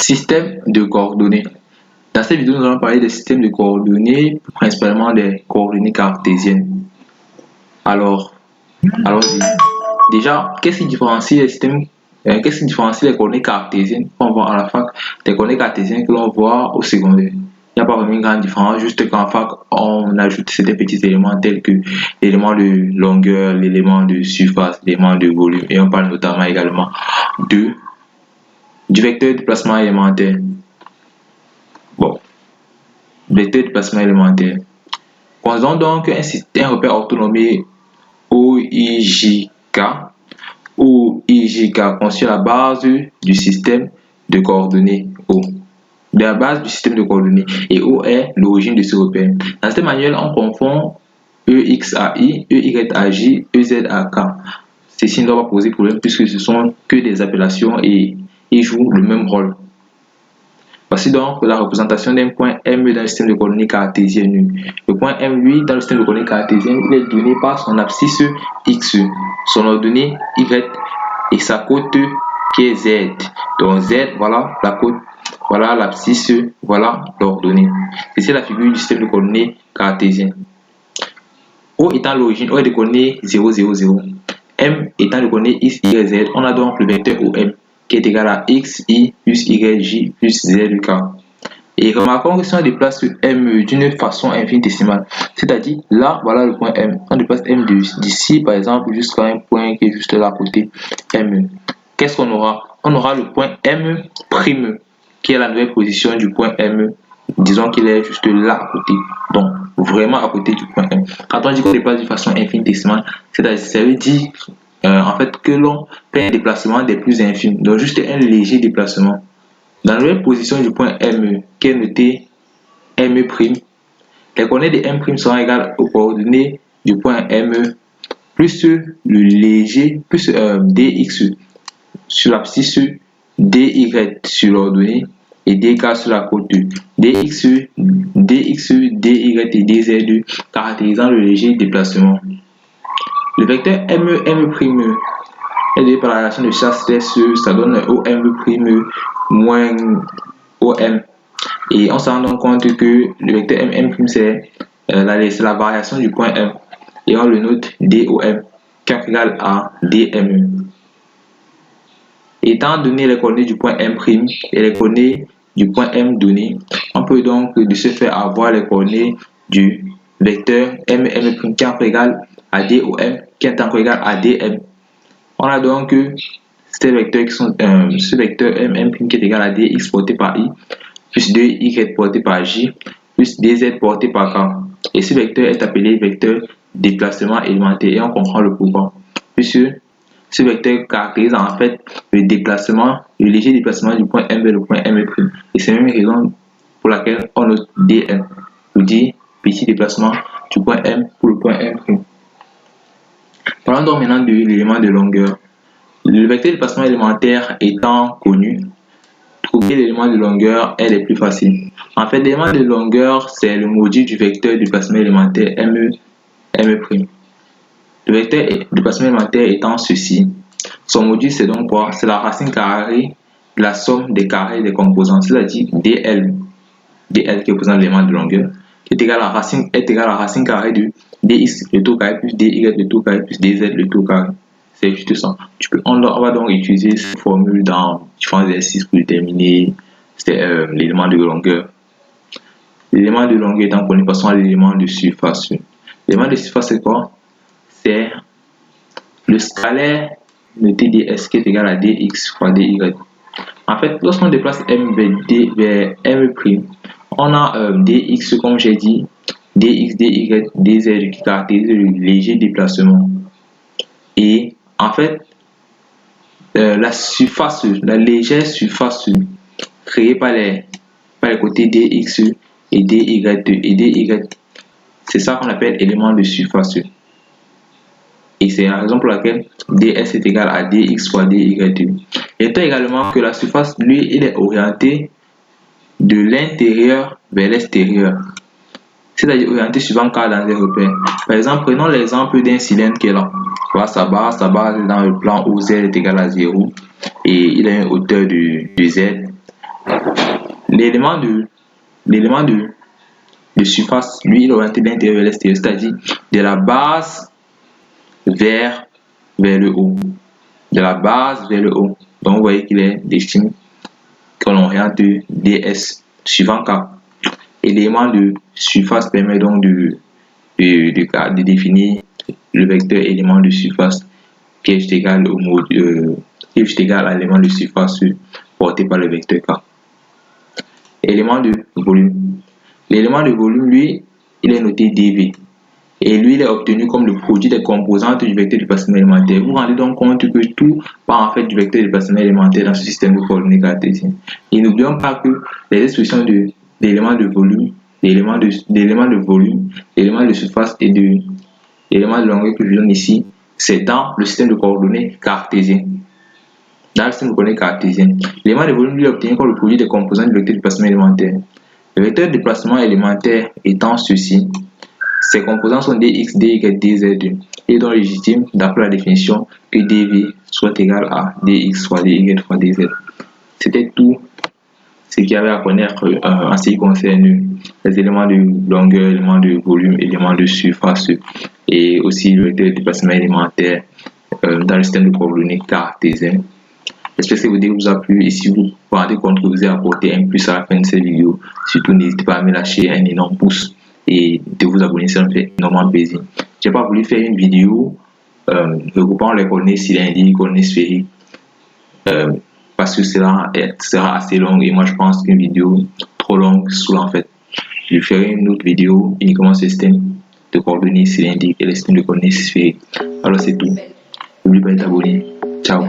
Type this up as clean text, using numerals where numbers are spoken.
Système de coordonnées. Dans cette vidéo, nous allons parler des systèmes de coordonnées, principalement des coordonnées cartésiennes. Alors, allons-y. Déjà, qu'est-ce qui différencie les systèmes, qu'est-ce qui différencie les coordonnées cartésiennes qu'on voit à la fac des coordonnées cartésiennes que l'on voit au secondaire? Il n'y a pas vraiment une grande différence, juste qu'en fac, on ajoute certains petits éléments tels que l'élément de longueur, l'élément de surface, l'élément de volume, et on parle notamment également du vecteur de déplacement élémentaire. Bon, vecteur de déplacement élémentaire. Considérons donc un repère orthonormé OIJK ou IJK conçu à la base du système de coordonnées O. De la base du système de coordonnées, et O est l'origine de ce repère. Dans cette manuel, on confond EXAI, EYAJ, EZAK. Ceci ne doit pas poser problème puisque ce sont que des appellations et ils jouent le même rôle. Voici donc la représentation d'un point M dans le système de coordonnées cartésiennes. Le point M, lui, dans le système de coordonnées cartésiennes, il est donné par son abscisse X, son ordonnée Y et sa côte qui est Z. Donc Z, voilà la côte, voilà l'abscisse, voilà l'ordonnée. Et c'est la figure du système de coordonnées cartésiennes. O étant l'origine, O est de coordonnées 0, 0, 0. M étant de coordonnées X, Y, Z, on a donc le vecteur OM qui est égal à x, y, plus y, j, plus z, k. Et remarquons que si on déplace M d'une façon infinitésimale, c'est-à-dire là, voilà le point M. On déplace M d'ici, par exemple, jusqu'à un point qui est juste là à côté, M. Qu'est-ce qu'on aura? On aura le point M', qui est la nouvelle position du point M. Disons qu'il est juste là à côté. Donc, vraiment à côté du point M. Quand on dit qu'on déplace de façon infinitésimale, c'est-à-dire, ça veut dire en fait que l'on fait un déplacement des plus infimes, donc juste un léger déplacement. Dans la nouvelle position du point M, qui est noté M', les coordonnées de M' seront égales aux coordonnées du point M plus le léger, plus dx sur l'abscisse, dy sur l'ordonnée et dk sur la côte, dx, dy et dz caractérisant le léger déplacement. Le vecteur M' est donné par la relation de chasse-test, ça donne OM' moins OM. Et on se rend donc compte que le vecteur M' c'est la variation du point M. Et on le note DOM, qui est égal à DM. Étant donné les coordonnées du point M' et les coordonnées du point M données, on peut donc de ce fait avoir les coordonnées du vecteur M' qui est égal à DOM, qui est encore égal à DM. On a donc ces vecteurs qui sont ce vecteur M' qui est égal à dx porté par i plus 2y porté par j plus dz porté par k. Et ce vecteur est appelé vecteur déplacement élémentaire et on comprend le pourquoi. Puisque ce vecteur caractérise en fait le déplacement, le léger déplacement du point M vers le point M'. Et c'est la même raison pour laquelle on note dm pour dire petit déplacement du point M pour le point M'. Parlons donc maintenant de l'élément de longueur. Le vecteur de déplacement élémentaire étant connu, trouver l'élément de longueur est le plus facile. En fait, l'élément de longueur, c'est le module du vecteur de déplacement élémentaire M'. Le vecteur de déplacement élémentaire étant ceci. Son module, c'est donc quoi? C'est la racine carrée de la somme des carrés des composants, c'est-à-dire dl. dl qui représente l'élément de longueur, qui est égal à la racine carrée de dx le tout carré plus dy le tout carré plus dz le tout carré. C'est juste ça. On va donc utiliser cette formule dans différents exercices pour déterminer l'élément de longueur. L'élément de longueur étant connu, passons à l'élément de surface. L'élément de surface, c'est quoi? C'est le scalaire noté ds qui est égal à dx fois dy. En fait, lorsqu'on déplace M vers M', on a dx, comme j'ai dit, dx, dy, dz qui caractérise le léger déplacement. Et en fait, la légère surface créée par les côtés dx et dy, c'est ça qu'on appelle élément de surface. Et c'est la raison pour laquelle ds est égal à dx fois dy. Étant également que la surface, lui, il est orienté de l'intérieur vers l'extérieur. C'est-à-dire orienté suivant cas dans les repères. Par exemple, prenons l'exemple d'un cylindre qui est là. Voilà sa base est dans le plan où z est égal à 0 et il a une hauteur de z. L'élément de surface, lui, il est orienté de l'intérieur vers l'extérieur, c'est-à-dire de la base vers le haut. De la base vers le haut. Donc, vous voyez qu'il est destiné qu'on oriente DS suivant K. L'élément de surface permet donc de définir le vecteur élément de surface qui est égal au mode qui est égal à l'élément de surface porté par le vecteur K. Élément de volume. L'élément de volume, lui, il est noté dV. Et lui, il est obtenu comme le produit des composantes du vecteur déplacement élémentaire. Vous vous rendez donc compte que tout part en fait du vecteur déplacement élémentaire dans ce système de coordonnées cartésien. Et n'oublions pas que les expressions d'éléments de volume, d'éléments de volume, d'éléments de surface et d'éléments de longueur que je donne ici, c'est dans le système de coordonnées cartésien. Dans le système de coordonnées cartésien, l'élément de volume lui est obtenu comme le produit des composantes du vecteur déplacement élémentaire. Le vecteur de déplacement élémentaire étant ceci, ses composants sont dx, dy, dz. Il est donc légitime, d'après la définition, que dv soit égal à dx fois dy fois dz. C'était tout ce qu'il y avait à connaître en ce qui concerne les éléments de longueur, éléments de volume, éléments de surface et aussi le vecteur de déplacement élémentaire dans le système de coordonnées cartésien. J'espère que cette vidéo vous a plu et si vous vous rendez compte que vous avez apporté un plus à la fin de cette vidéo, surtout n'hésitez pas à me lâcher un énorme pouce et de vous abonner, ça me fait énormément plaisir. Je n'ai pas voulu faire une vidéo regroupant les coordonnées cylindriques, coordonnées sphériques, parce que cela sera assez long et moi je pense qu'une vidéo trop longue saoule en fait. Je ferai une autre vidéo uniquement sur le système de coordonnées cylindriques et le système de coordonnées sphériques. Alors c'est tout. N'oubliez pas de t'abonner. Ciao.